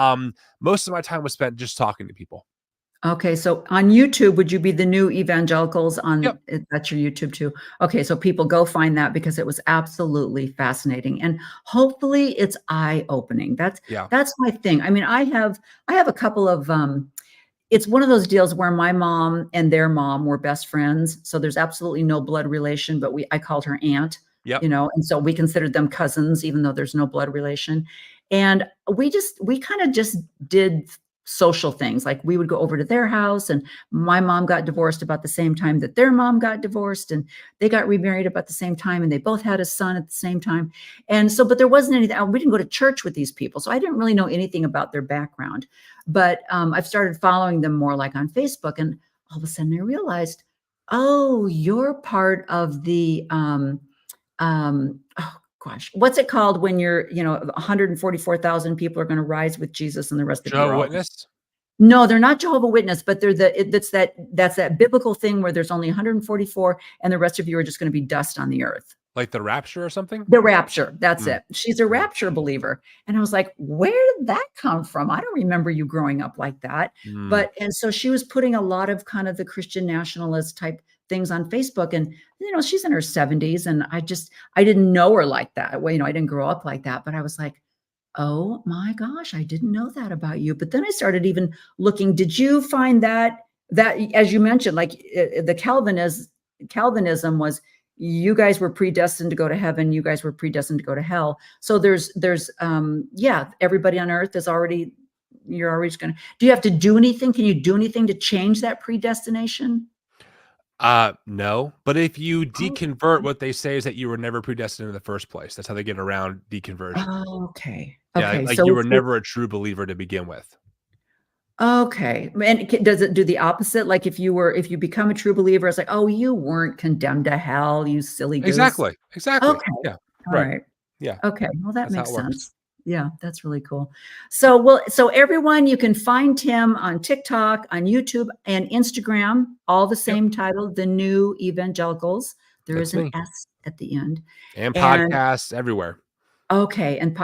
most of my time was spent just talking to people. Okay, so on YouTube, would you be the new evangelicals Yep. that's your YouTube too? Okay, so people go find that because it was absolutely fascinating and hopefully it's eye-opening. Yeah. That's my thing. I mean, I have a couple of it's one of those deals where my mom and their mom were best friends. So there's absolutely no blood relation, but I called her aunt, Yep. and so we considered them cousins, even though there's no blood relation. And we kind of just did social things. Like we would go over to their house, and my mom got divorced about the same time that their mom got divorced, and they got remarried about the same time, and they both had a son at the same time. And so, but there wasn't anything, we didn't go to church with these people. So I didn't really know anything about their background, but I've started following them more like on Facebook, and all of a sudden I realized, oh, you're part of the oh gosh, what's it called when you're, 144,000 people are going to rise with Jesus and the rest of you are Jehovah all. Witness? No, they're not Jehovah Witness, but they're that's that biblical thing where there's only 144 and the rest of you are just going to be dust on the earth. Like the rapture or something? The rapture, that's Mm. it. She's a rapture believer. And I was like, where did that come from? I don't remember you growing up like that. Mm. And so she was putting a lot of kind of the Christian nationalist type things on Facebook. And, she's in her 70s. And I didn't know her like that. Well, I didn't grow up like that, but I was like, oh my gosh, I didn't know that about you. But then I started even looking, did you find that as you mentioned, like the Calvinism was, you guys were predestined to go to heaven, you guys were predestined to go to hell. So there's everybody on earth is already, you're always going to, do you have to do anything? Can you do anything to change that predestination? No, but if you deconvert, what they say is that you were never predestined in the first place. That's how they get around deconversion. Oh, okay. Yeah, Okay. like So you were never a true believer to begin with. okay. And does it do the opposite? Like if you become a true believer, it's like, oh, you weren't condemned to hell, you silly goose. Exactly. Okay. Yeah. All right. Yeah. Okay. Well, that That's how makes it works. sense. Yeah, that's really cool. So everyone, you can find Tim on TikTok, on YouTube, and Instagram, all the same title, The New Evangelicals. There That's is an me. S at the end. And And podcasts everywhere. okay, and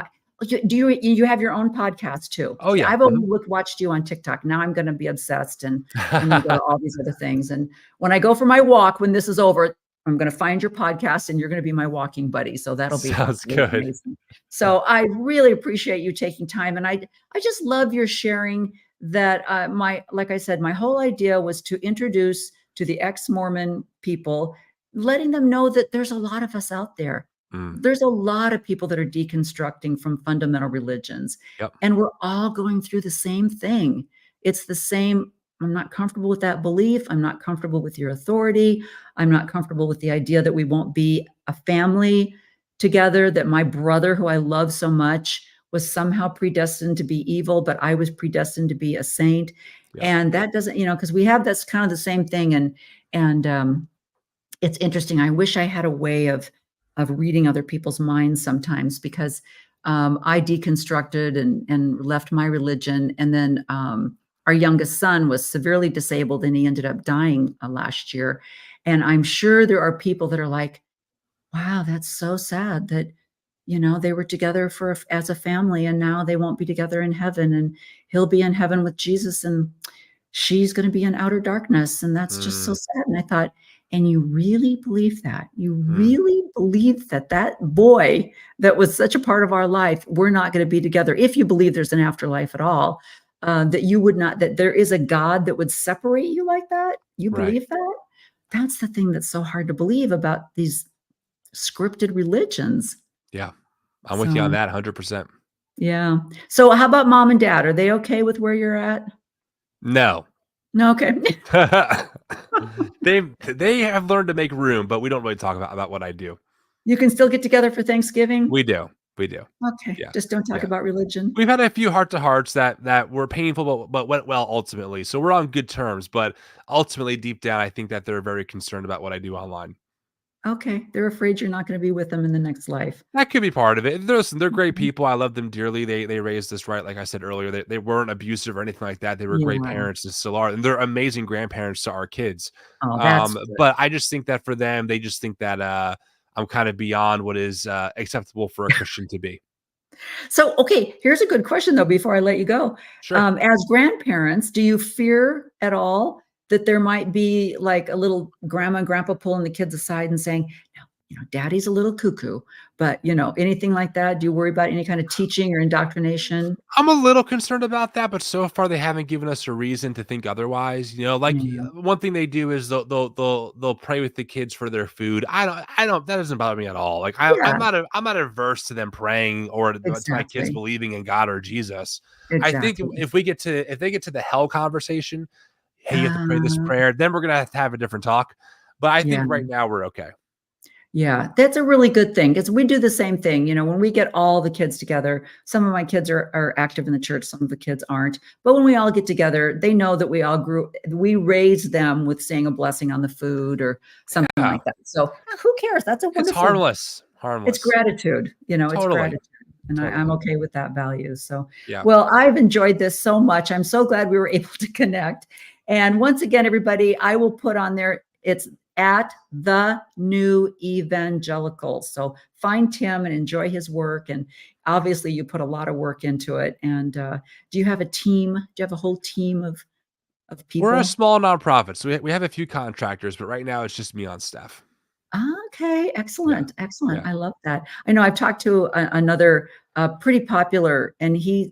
do you have your own podcast too? Oh, See, yeah. I've only watched you on TikTok. Now I'm going to be obsessed, and I'm going to go to all these other things. And when I go for my walk, when this is over, I'm going to find your podcast, and you're going to be my walking buddy. So that'll be Sounds really good. amazing. So I really appreciate you taking time, and I just love your sharing that. Like I said, my whole idea was to introduce to the ex-Mormon people, letting them know that there's a lot of us out there. There's a lot of people that are deconstructing from fundamental religions. Yep. And we're all going through the same thing. It's the same. I'm not comfortable with that belief. I'm not comfortable with your authority. I'm not comfortable with the idea that we won't be a family together, that my brother, who I love so much, was somehow predestined to be evil, but I was predestined to be a saint. Yep. And that doesn't, because we have that's kind of the same thing. And it's interesting. I wish I had a way of reading other people's minds sometimes, because I deconstructed and left my religion. And then our youngest son was severely disabled and he ended up dying last year. And I'm sure there are people that are like, wow, that's so sad that, they were together as a family and now they won't be together in heaven, and he'll be in heaven with Jesus and she's going to be in outer darkness. And that's just so sad. And I thought, and you really believe that? You really believe that boy that was such a part of our life, we're not going to be together? If you believe there's an afterlife at all, that you would not, that there is a God that would separate you like that? You believe that? That's the thing that's so hard to believe about these scripted religions. Yeah. I'm with you on that 100%. Yeah. So how about mom and dad? Are they okay with where you're at? No. No. Okay. They have learned to make room, but we don't really talk about what I do. You can still get together for Thanksgiving? We do. Okay. Yeah. Just don't talk about religion. We've had a few heart-to-hearts that were painful, but went well ultimately. So we're on good terms, but ultimately deep down, I think that they're very concerned about what I do online. Okay. They're afraid you're not going to be with them in the next life. That could be part of it. They're great people. I love them dearly. They raised us right. Like I said earlier, they weren't abusive or anything like that. They were great parents and still are. And they're amazing grandparents to our kids. Oh, that's but I just think that for them, they just think that I'm kind of beyond what is acceptable for a Christian to be. So, okay, here's a good question though, before I let you go. Sure. As grandparents, do you fear at all that there might be like a little grandma and grandpa pulling the kids aside and saying, no, daddy's a little cuckoo, but anything like that? Do you worry about any kind of teaching or indoctrination? I'm a little concerned about that, but so far they haven't given us a reason to think otherwise. One thing they do is they'll pray with the kids for their food. I don't. That doesn't bother me at all. Like I'm not averse to them praying or to my kids believing in God or Jesus. I think if they get to the hell conversation, hey, you have to pray this prayer, then we're gonna have to have a different talk. But I think right now we're okay. Yeah, that's a really good thing because we do the same thing. You know, when we get all the kids together, some of my kids are active in the church, some of the kids aren't. But when we all get together, they know that we raised them with saying a blessing on the food or something Yeah. like that. So who cares? That's a It's wonderful, harmless. it's Harmless. gratitude, it's Totally. gratitude. And I'm Totally. okay with that value. So, Yeah. well, I've enjoyed this so much. I'm so glad we were able to connect. And once again, everybody, I will put on there, it's at the New Evangelical. So find Tim and enjoy his work. And obviously, you put a lot of work into it. And do you have a team? Do you have a whole team of We're a people? small nonprofit, so we have a few contractors, but right now it's just me on staff. Okay, Yeah. excellent, excellent. Yeah. I love that. I know I've talked to another pretty popular, and he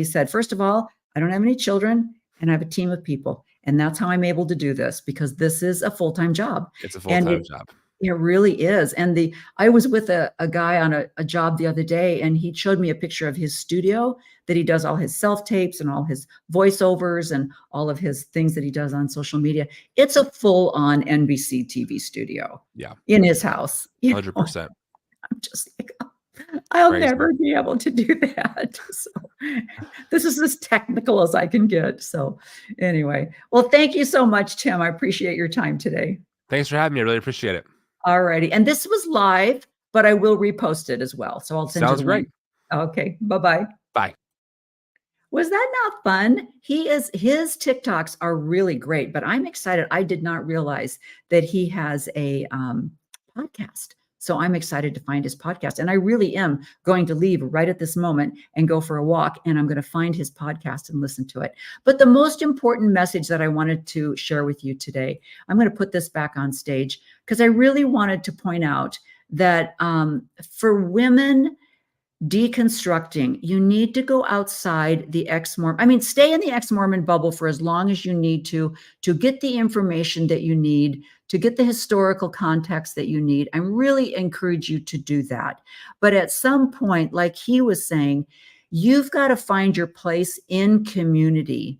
said, first of all, I don't have any children, and I have a team of people, and that's how I'm able to do this because this is a full-time job, It's a and full-time job. it really is. And I was with a guy on a job the other day, and he showed me a picture of his studio that he does all his self-tapes and all his voiceovers and all of his things that he does on social media. It's a full-on NBC TV studio Yeah. in his house. 100%. I'm just like, I'll Crazy. never be able to do that. So this is as technical as I can get. So anyway, well, thank you so much, Tim. I appreciate your time today. Thanks for having me. I really appreciate it. All righty. And this was live, but I will repost it as well. So I'll send you Sounds the great. link. Okay. Bye-bye. Bye. Was that not fun? His TikToks are really great, but I'm excited. I did not realize that he has a podcast. So I'm excited to find his podcast. And I really am going to leave right at this moment and go for a walk. And I'm going to find his podcast and listen to it. But the most important message that I wanted to share with you today, I'm going to put this back on stage because I really wanted to point out that for women, deconstructing, you need to go outside the ex-Mormon. I mean, stay in the ex-Mormon bubble for as long as you need to get the information that you need, to get the historical context that you need. I really encourage you to do that. But at some point, like he was saying, you've got to find your place in community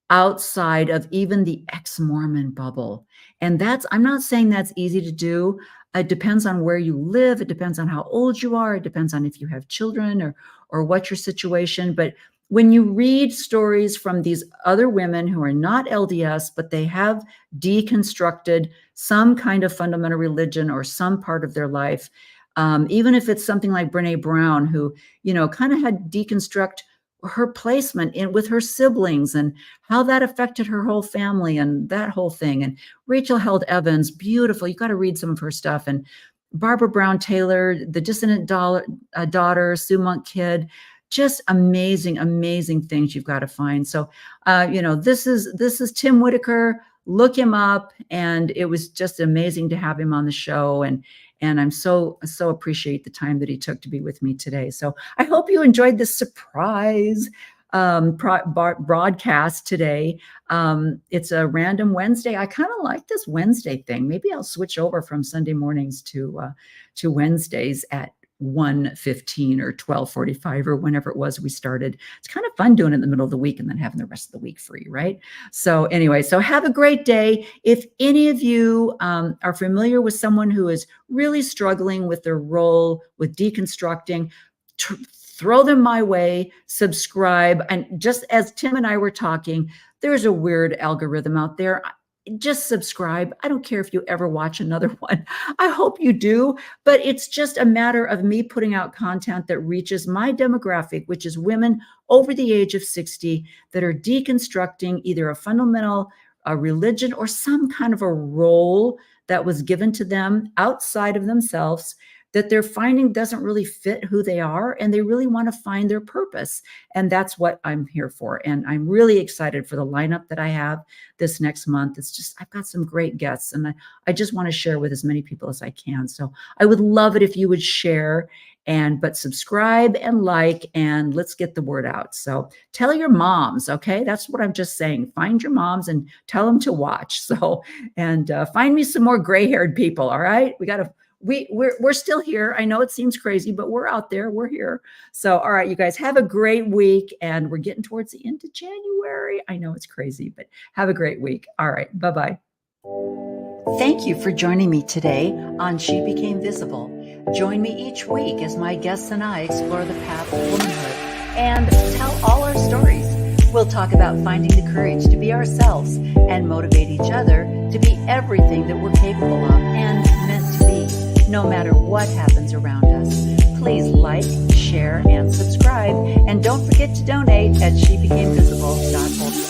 outside of even the ex-Mormon bubble. And I'm not saying that's easy to do. It depends on where you live. It depends on how old you are. It depends on if you have children or what your situation. But when you read stories from these other women who are not LDS, but they have deconstructed some kind of fundamental religion or some part of their life, even if it's something like Brene Brown, who, kind of had deconstruct her placement in with her siblings and how that affected her whole family and that whole thing. And Rachel Held Evans, beautiful. You got to read some of her stuff. And Barbara Brown Taylor, the dissident daughter, Sue Monk Kidd, just amazing, amazing things you've got to find. So, this is Tim Whitaker. Look him up. And it was just amazing to have him on the show. And I'm so appreciate the time that he took to be with me today. So I hope you enjoyed this surprise broadcast today. It's a random Wednesday. I kind of like this Wednesday thing. Maybe I'll switch over from Sunday mornings to Wednesdays at 1:15 or 12:45 or whenever it was we started. It's kind of fun doing it in the middle of the week and then having the rest of the week free, right? So anyway, so have a great day. If any of you are familiar with someone who is really struggling with their role with deconstructing, throw them my way, subscribe. And just as Tim and I were talking, there's a weird algorithm out there. Just subscribe. I don't care if you ever watch another one. I hope you do, but it's just a matter of me putting out content that reaches my demographic, which is women over the age of 60 that are deconstructing either a fundamental religion or some kind of a role that was given to them outside of themselves that they're finding doesn't really fit who they are, and they really want to find their purpose. And that's what I'm here for. And I'm really excited for the lineup that I have this next month. It's just, I've got some great guests, and I just want to share with as many people as I can. So I would love it if you would share but subscribe and like, and let's get the word out. So tell your moms, okay? That's what I'm just saying. Find your moms and tell them to watch. So, and find me some more gray-haired people, all right? We're still here. I know it seems crazy, but we're out there. We're here. So, all right, you guys have a great week, and we're getting towards the end of January. I know it's crazy, but have a great week. All right. Bye-bye. Thank you for joining me today on She Became Visible. Join me each week as my guests and I explore the path of womanhood and tell all our stories. We'll talk about finding the courage to be ourselves and motivate each other to be everything that we're capable of and meant to be, no matter what happens around us. Please like, share, and subscribe. And don't forget to donate at shebecamevisible.org.